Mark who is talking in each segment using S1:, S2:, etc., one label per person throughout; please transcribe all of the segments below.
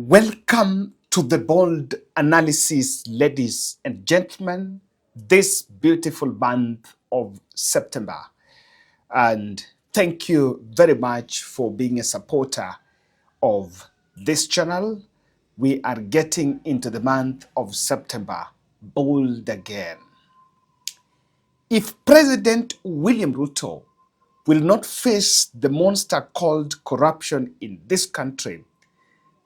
S1: Welcome to the bold analysis, ladies and gentlemen, this beautiful month of September. And thank you very much for being a supporter of this channel. We are getting into the month of September, bold again. If President William Ruto will not face the monster called corruption in this country,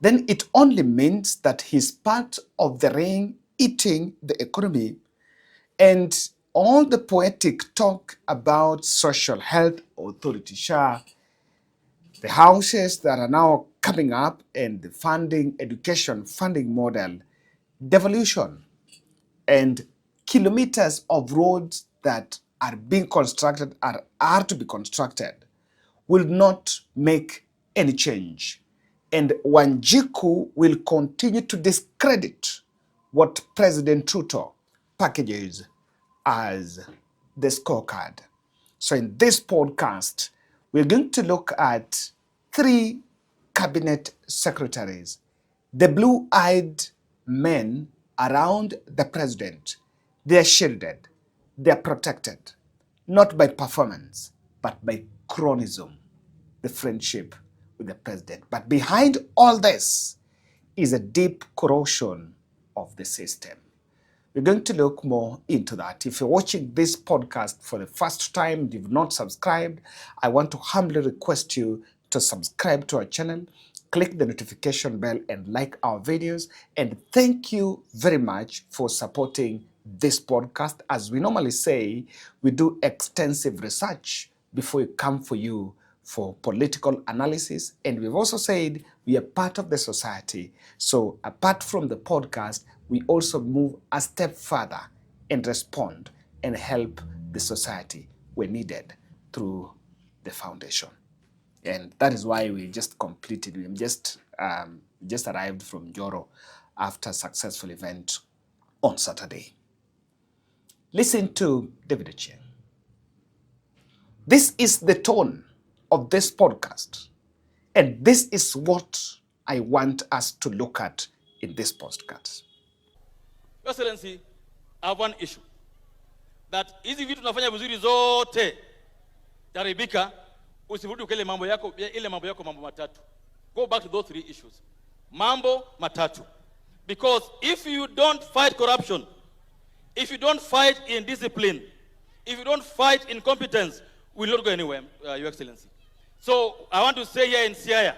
S1: then it only means that he's part of the ring eating the economy, and all the poetic talk about social health authority, SHA, the houses that are now coming up, and the funding, education funding model, devolution, and kilometers of roads that are being constructed are to be constructed will not make any change. And Wanjiku will continue to discredit what President Ruto packages as the scorecard. So in this podcast, we're going to look at 3 cabinet secretaries, the blue-eyed men around the president. They're shielded, they're protected, not by performance, but by chronism, the friendship with the president. But behind all this is a deep corrosion of the system. We're going to look more into that. If you're watching this podcast for the first time, you've not subscribed, I want to humbly request you to subscribe to our channel, click the notification bell and like our videos. And thank you very much for supporting this podcast. As we normally say, we do extensive research before we come for you for political analysis. And we've also said we are part of the society. So apart from the podcast, we also move a step further and respond and help the society when needed through the foundation. And that is why we just arrived from Joro after a successful event on Saturday. Listen to David Ochieng. This is the tone of this podcast, and this is what I want us to look at in this podcast.
S2: Your Excellency, I have one issue. That hizi vitu tunafanya vizuri zote taribika, usirudi kwa ile mambo yako mambo matatu. Go back to those 3 issues. Mambo matatu. Because if you don't fight corruption, if you don't fight indiscipline, if you don't fight incompetence, we will not go anywhere, Your Excellency. So I want to say here in Siaya,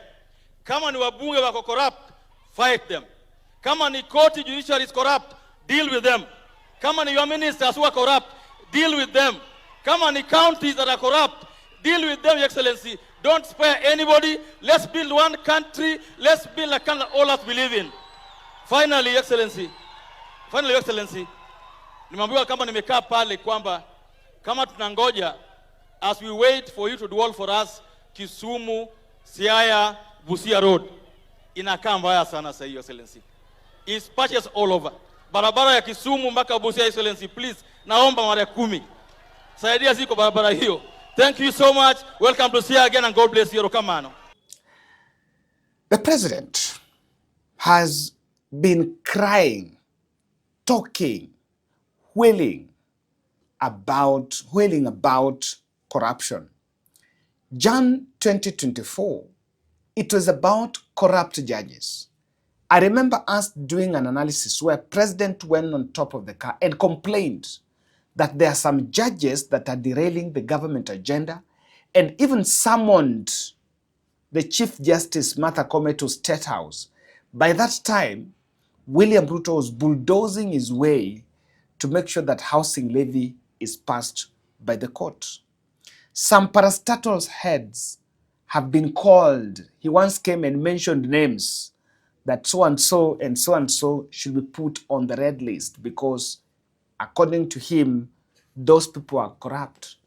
S2: kama ni wabunge wako corrupt, fight them. Kama ni court judiciary is corrupt, deal with them. Kama ni your ministers who are corrupt, deal with them. Kama ni counties that are corrupt, deal with them, Your Excellency. Don't spare anybody. Let's build one country. Let's build a country all of us believe in. Finally, Your Excellency. Nimeambiwa kama nimekaa pale kwamba kama tunangoja as we wait for you to do all for us Kisumu, Siaya, Busia Road. Inakaa mbaya sana sasa hiyo, Excellency. It's patches all over. Barabara ya Kisumu mpaka Busia, Excellency, please. Naomba mara 10. Saidia ziko barabara hiyo. Thank you so much. Welcome to Siaya again and God bless you. Rokamano.
S1: The president has been crying, talking, wailing about corruption. Jan 2024, it was about corrupt judges. I remember us doing an analysis where president went on top of the car and complained that there are some judges that are derailing the government agenda, and even summoned the Chief Justice Martha Koome to State House. By that time, William Ruto was bulldozing his way to make sure that housing levy is passed by the court. Some parastatals heads have been called. He once came and mentioned names that so and so and so and so should be put on the red list because, according to him, those people are corrupt.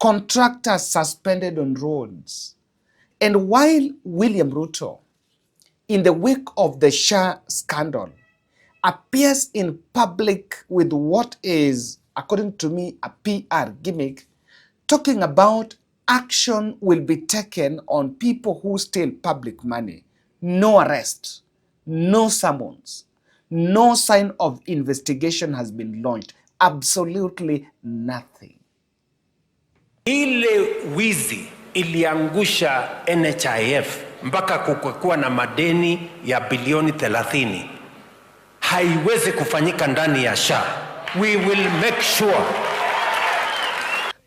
S1: Contractors suspended on roads. And while William Ruto, in the wake of the SHA scandal, appears in public with what is, according to me, a PR gimmick, talking about action will be taken on people who steal public money. No arrest, no summons, no sign of investigation has been launched. Absolutely nothing.
S3: Ile wizi iliangusha NHIF mpaka kukuwa na madeni ya bilioni 30. Haiwezi kufanyika ndani ya SHA. We will make sure.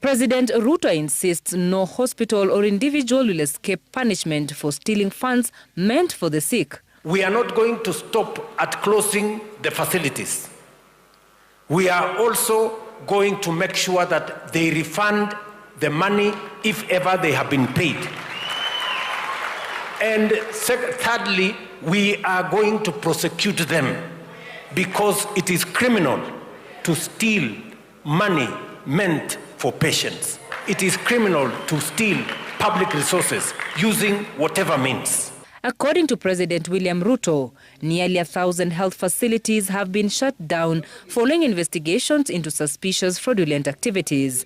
S4: President Ruto insists no hospital or individual will escape punishment for stealing funds meant for the sick.
S3: We are not going to stop at closing the facilities. We are also going to make sure that they refund the money if ever they have been paid. And thirdly, we are going to prosecute them because it is criminal to steal money meant for patients. It is criminal to steal public resources using whatever means.
S4: According to President William Ruto, nearly 1,000 health facilities have been shut down following investigations into suspicious fraudulent activities.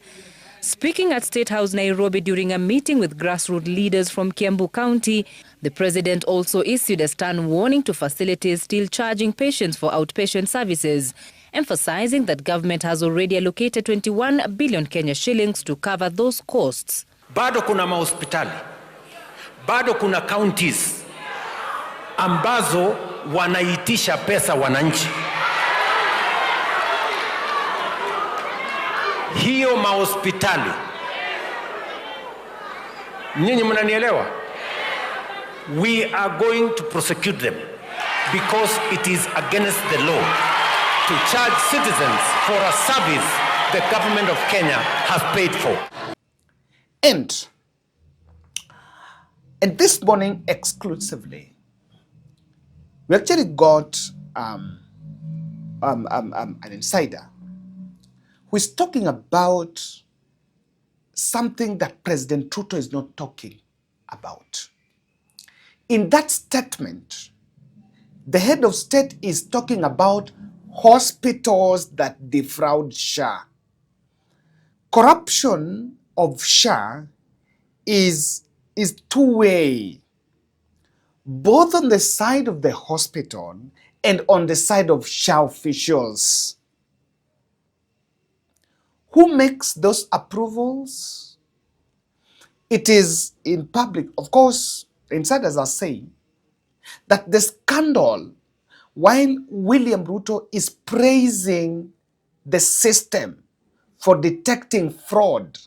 S4: Speaking at State House Nairobi during a meeting with grassroots leaders from Kiambu County, the president also issued a stern warning to facilities still charging patients for outpatient services, emphasizing that government has already allocated 21 billion Kenya shillings to cover those costs.
S3: Bado kuna mahospitali, bado kuna counties ambazo wanaitisha pesa wananchi. Hiyo mahospitali, nyinyi mnanielewa? We are going to prosecute them because it is against the law to charge citizens for a service the government of Kenya has paid for.
S1: And this morning exclusively, we actually got an insider who is talking about something that President Ruto is not talking about. In that statement, the head of state is talking about hospitals that defraud SHA. Corruption of SHA is two-way, both on the side of the hospital and on the side of SHA officials. Who makes those approvals? It is in public. Of course, insiders are saying that the scandal, while William Ruto is praising the system for detecting fraud,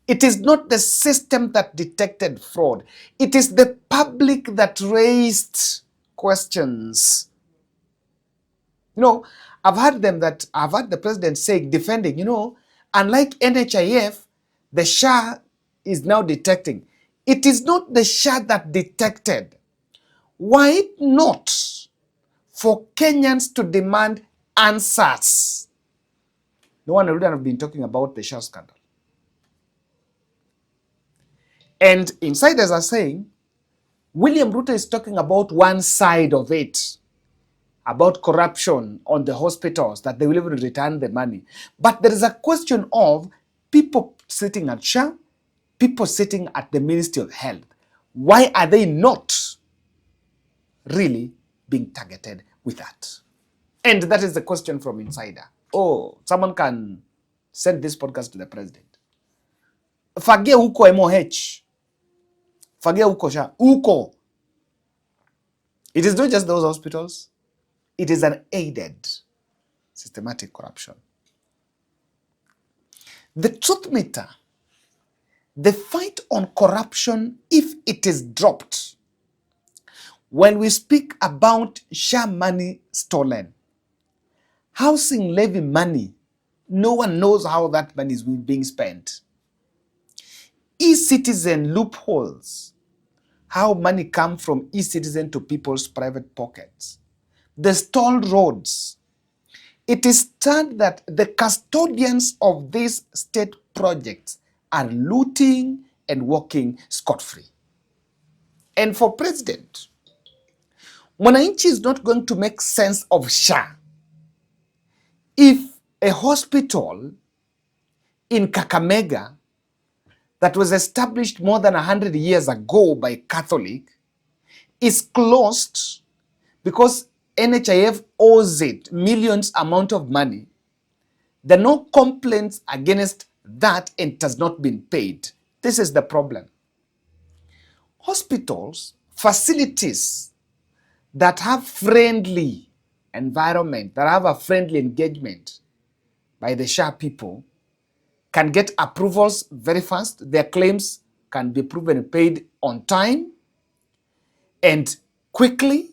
S1: it is not the system that detected fraud. It is the public that raised questions. You know, I've heard the president saying, defending, unlike NHIF, the SHA is now detecting. It is not the SHA that detected. Why not for Kenyans to demand answers? No one would have been talking about the SHA scandal. And insiders are saying, William Ruto is talking about one side of it, about corruption on the hospitals, that they will even return the money. But there is a question of people sitting at SHA, people sitting at the Ministry of Health. Why are they not really being targeted with that? And that is the question from insider. Oh, someone can send this podcast to the president. Fagia huko MOH. Fagia huko SHA. Huko. It is not just those hospitals. It is an aided systematic corruption. The truth meter, the fight on corruption, if it is dropped, when we speak about SHA money stolen, housing levy money, no one knows how that money is being spent. E-citizen loopholes, how money comes from e-citizen to people's private pockets. The stalled roads. It is sad that the custodians of these state projects are looting and walking scot-free. And for president, Mwananchi is not going to make sense of SHA if a hospital in Kakamega that was established more than 100 years ago by Catholic is closed because NHIF owes it millions amount of money. There are no complaints against that and it has not been paid. This is the problem. Hospitals, facilities that have friendly environment, that have a friendly engagement by the SHA people can get approvals very fast. Their claims can be proven paid on time and quickly.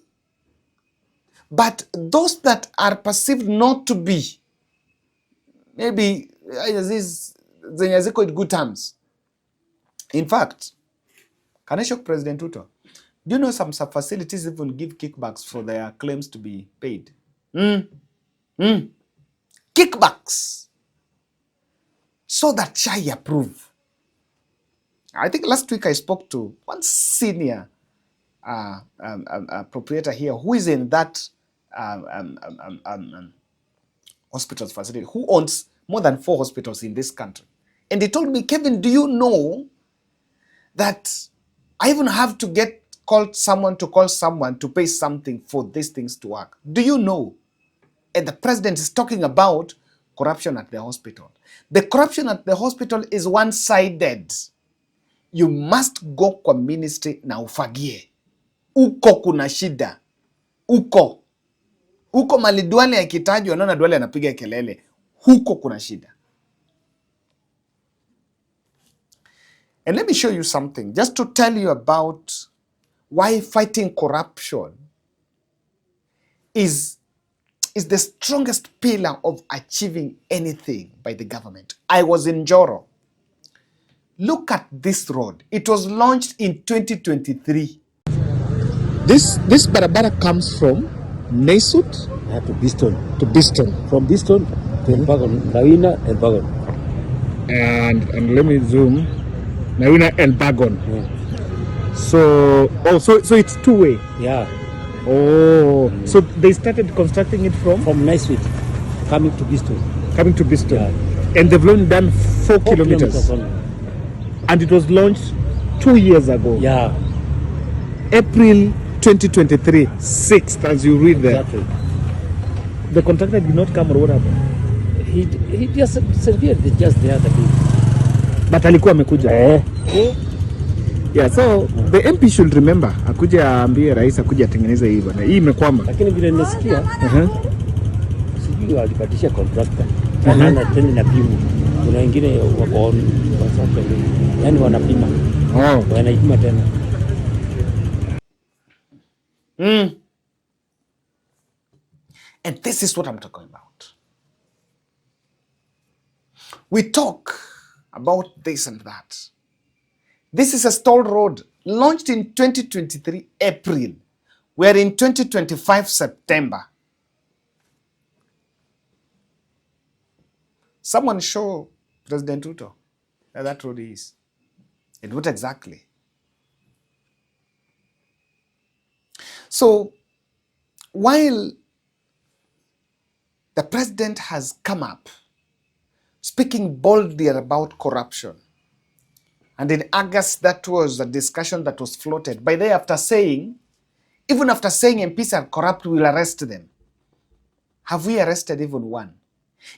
S1: But those that are perceived not to be, maybe zenye ziko in good terms. In fact, can I shock President Ruto? Do you know some facilities even give kickbacks for their claims to be paid? Kickbacks. So that SHA approve. I think last week I spoke to one senior proprietor here who is in that hospitals facility, who owns more than 4 hospitals in this country. And he told me, Kevin, do you know that I even have to call someone to pay something for these things to work? Do you know? And the president is talking about corruption at the hospital. The corruption at the hospital is one-sided. You must go kwa ministry na ufagie. Uko kuna shida. Uko mali Duale yakitajwa, naona Duale anapiga kelele. Huko kuna shida. And let me show you something, just to tell you about why fighting corruption is the strongest pillar of achieving anything by the government. I was in Joro. Look at this road. It was launched in 2023. This barabara comes from Naisut
S5: to Biston.
S1: To Biston.
S5: From Biston to Elbagon, Nawina, Elbagon.
S1: And let me zoom. Nawina, Elbagon.
S5: Yeah.
S1: So it's two-way.
S5: Yeah.
S1: Oh, so they started constructing it from
S5: Naisut, coming to Biston.
S1: Coming to Biston.
S5: Yeah.
S1: And they've only done 4 kilometers.
S5: Only.
S1: And it was launched 2 years ago.
S5: Yeah.
S1: April 2023, 6th, as you read there.
S5: Exactly.
S1: The contractor did not come, or what happened?
S5: He just disappeared just the other day.
S1: But alikuwa amekuja. Yeah, so the MP should remember, akuja aambie rais akuja atengeneza hii bwana. Hii imekwama.
S5: Lakini vile nimesikia, sijui walipatisha contractor. Tena na pimu. Kuna wengine wako on contractor. Yaani wanapima. Wanaipima tena. And this is what I'm talking about.
S1: We talk about this and that. This is a stalled road, launched in 2023 April. We are in 2025 September. Someone show President Ruto where that road is. And what exactly? So, while the president has come up speaking boldly about corruption, and in August, that was a discussion that was floated. By the way, even after saying MPs are corrupt, we will arrest them. Have we arrested even one?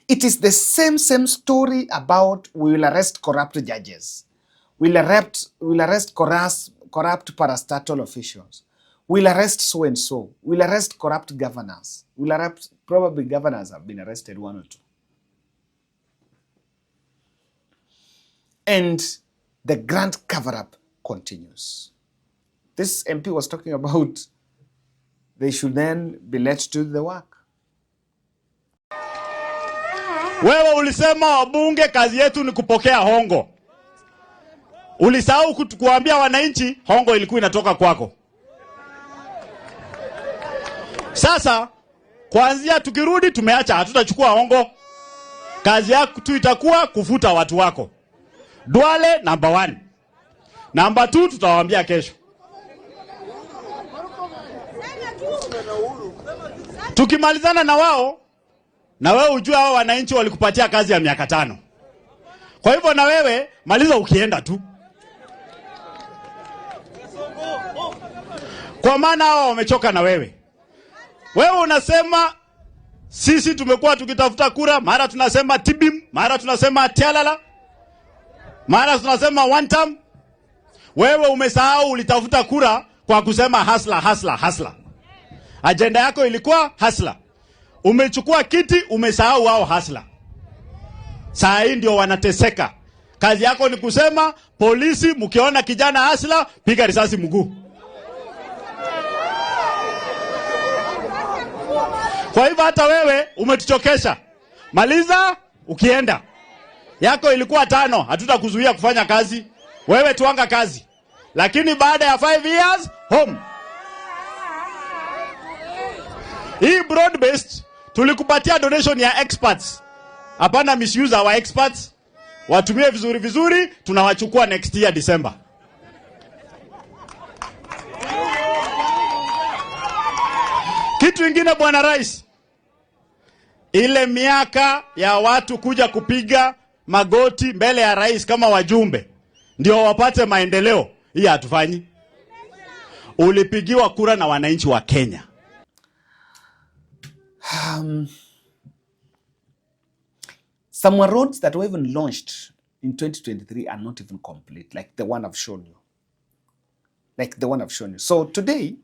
S1: It is the same story about we will arrest corrupt judges. We'll arrest corrupt parastatal officials. We'll arrest so-and-so. We'll arrest corrupt governors. Probably governors have been arrested, 1 or 2. And the grand cover-up continues. This MP was talking about they should then be let to do the work.
S6: Wewe ulisema wabunge kazi yetu ni kupokea hongo. Ulisahau kuambia wananchi hongo ilikuwa inatoka kwako. Sasa kuanzia tukirudi tumeacha, hatutachukua hongo. Kazi yako tu itakuwa kufuta watu wako. Duale number 1. Number 2 tutawaambia kesho. Tukimalizana na wao, na wewe ujue hao wananchi walikupatia kazi ya miaka 5. Kwa hivyo na wewe maliza ukienda tu. Kwa maana hao wamechoka na wewe. Wewe unasema sisi tumekuwa tukitafuta kura, mara tunasema tibim, mara tunasema tialala, mara tunasema one term. Wewe umesahau ulitafuta kura kwa kusema hasla hasla hasla. Agenda yako ilikuwa hasla. Umechukua kiti, umesahau wao hasla. Saa hii ndio wanateseka. Kazi yako ni kusema polisi, mkiona kijana hasla, piga risasi mguu. Kwa hivyo hata wewe umetuchokesha. Maliza ukienda. Yako ilikuwa 5, hatutakuzuia kufanya kazi. Wewe tuanga kazi. Lakini baada ya 5 years, home. Hii broad based tulikupatia donation ya experts. Hapana misuse our experts. Watumie vizuri vizuri, tunawachukua next year December. Kitu ingine Bwana Rais, ile miaka ya watu kuja kupiga magoti mbele ya rais kama wajumbe ndio wapate maendeleo, hii hatufanyi. Ulipigiwa kura na wananchi wa Kenya.
S1: Some roads that were even launched in 2023 are not even complete, like the one I've shown you. So today,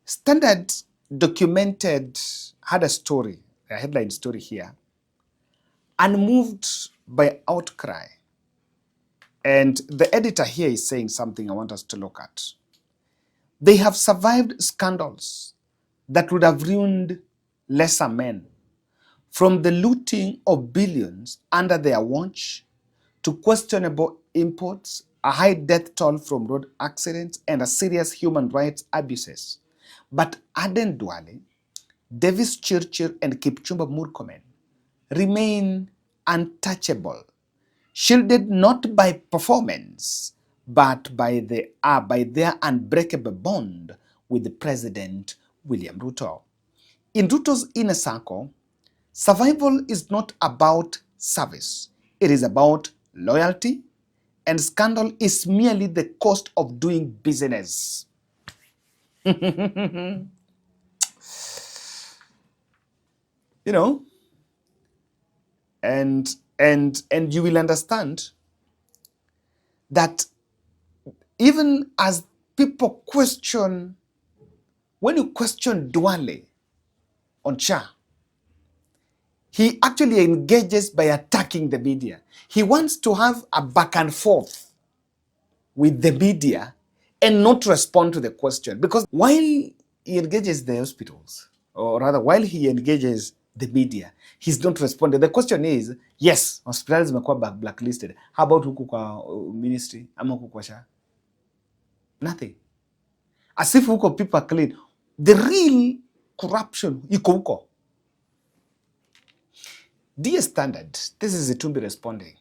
S1: Standard documented, had a story, a headline story here, unmoved by outcry. And the editor here is saying something I want us to look at. They have survived scandals that would have ruined lesser men, from the looting of billions under their watch to questionable imports, a high death toll from road accidents, and a serious human rights abuses. But Aden Duale, Davis Chirchir, and Kipchumba Murkomen remain untouchable, shielded not by performance, but by their unbreakable bond with the President William Ruto. In Ruto's inner circle, survival is not about service. It is about loyalty, and scandal is merely the cost of doing business. You know, and you will understand that even as people question, when you question Duale on Cha, he actually engages by attacking the media. He wants to have a back and forth with the media and not respond to the question. Because while he engages the hospitals, or rather while he engages the media, he's not responding. The question is, yes, hospitals zimekuwa blacklisted. How about huku kwa ministry? Ama huku kwa SHA? Nothing. As if huko people are clean. The real corruption iko huko. Dear Standard, this is Itumbi responding.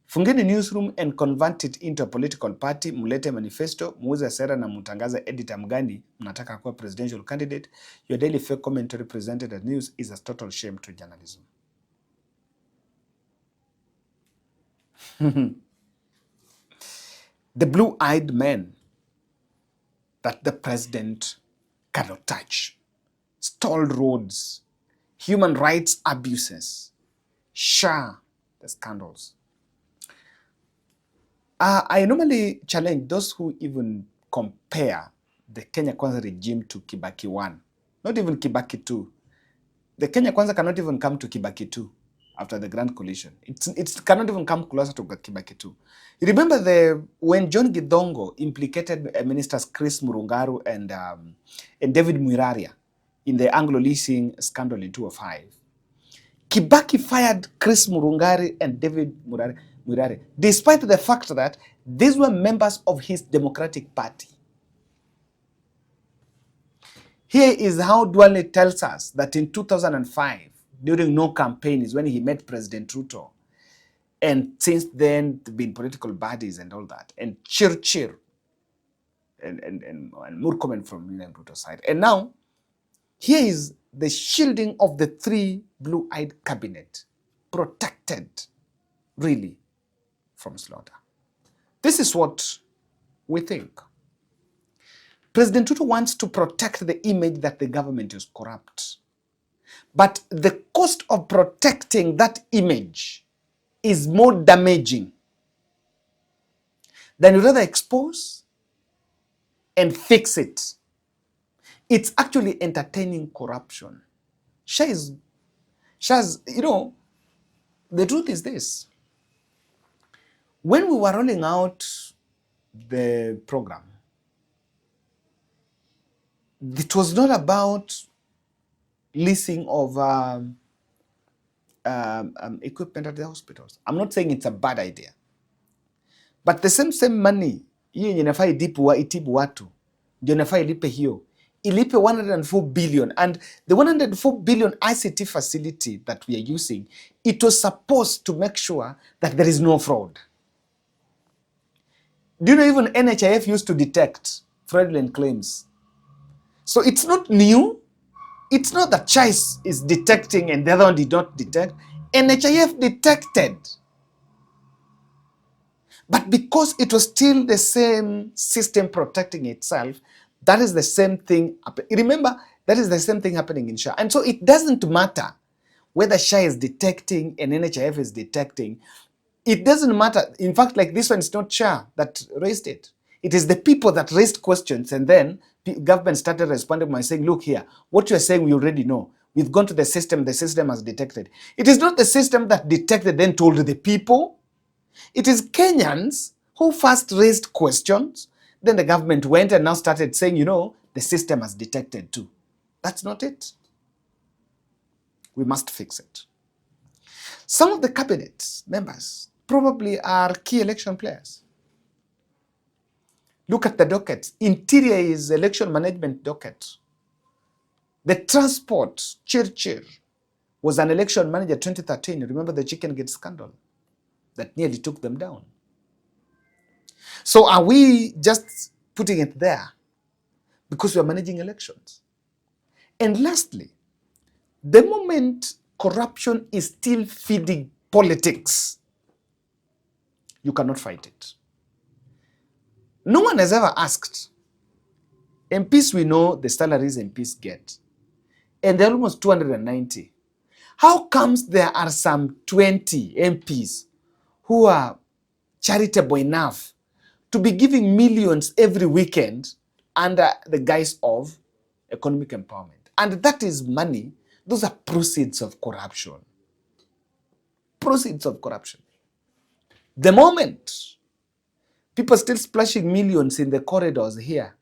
S1: Fungeni newsroom and convert it into a political party. Mulete manifesto, muuze sera na mutangaza editor mgani mnataka kuwa presidential candidate. Your daily fake commentary presented as news is a total shame to journalism. The blue-eyed men that the president cannot touch. Stalled roads, human rights abuses, SHA, the scandals. I normally challenge those who even compare the Kenya Kwanza regime to Kibaki 1. Not even Kibaki 2. The Kenya Kwanza cannot even come to Kibaki 2 after the Grand Coalition. It cannot even come closer to Kibaki 2. You remember when John Githongo implicated ministers Chris Murungaru and David Muiraria in the Anglo leasing scandal in 2005. Kibaki fired Chris Murungari and David Muiraria, despite the fact that these were members of his Democratic Party. Here is how Duale tells us that in 2005, during no campaign, is when he met President Ruto. And since then, there have been political bodies and all that. And Chirchir and Murkomen from William Ruto's side. And now, here is the shielding of the 3 blue-eyed cabinet, protected, really, from slaughter. This is what we think. President Ruto wants to protect the image that the government is corrupt. But the cost of protecting that image is more damaging than you rather expose and fix it. It's actually entertaining corruption. Shaz, you know, the truth is this. When we were rolling out the program, it was not about leasing of equipment at the hospitals. I'm not saying it's a bad idea. But the same money, hiyo yenye inafaa itibu watu, ndio inafaa ilipe hiyo. Ilipe 104 billion. And the 104 billion ICT facility that we are using, it was supposed to make sure that there is no fraud. Do you know even NHIF used to detect fraudulent claims? So it's not new. It's not that Chase is detecting and the other one did not detect. NHIF detected. But because it was still the same system protecting itself, that is the same thing. Remember, that is the same thing happening in SHA. And so it doesn't matter whether SHA is detecting and NHIF is detecting. It doesn't matter. In fact, like this one, it's not SHA that raised it. It is the people that raised questions, and then government started responding by saying, look here, what you're saying we already know. We've gone to the system has detected. It is not the system that detected then told the people. It is Kenyans who first raised questions. Then the government went and now started saying, you know, the system has detected too. That's not it. We must fix it. Some of the cabinet members probably are key election players. Look at the docket. Interior is election management docket. The transport, Chir, was an election manager 2013. Remember the chicken gate scandal that nearly took them down. So are we just putting it there because we are managing elections? And lastly, the moment corruption is still feeding politics, you cannot fight it. No one has ever asked. MPs, we know the salaries MPs get, and they're almost 290. How comes there are some 20 MPs who are charitable enough to be giving millions every weekend under the guise of economic empowerment? And that is money. Those are proceeds of corruption. Proceeds of corruption. The moment people still splashing millions in the corridors here,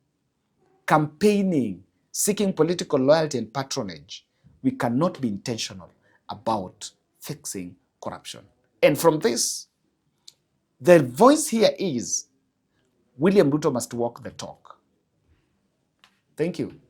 S1: campaigning, seeking political loyalty and patronage, we cannot be intentional about fixing corruption. And from this, the voice here is William Ruto must walk the talk. Thank you.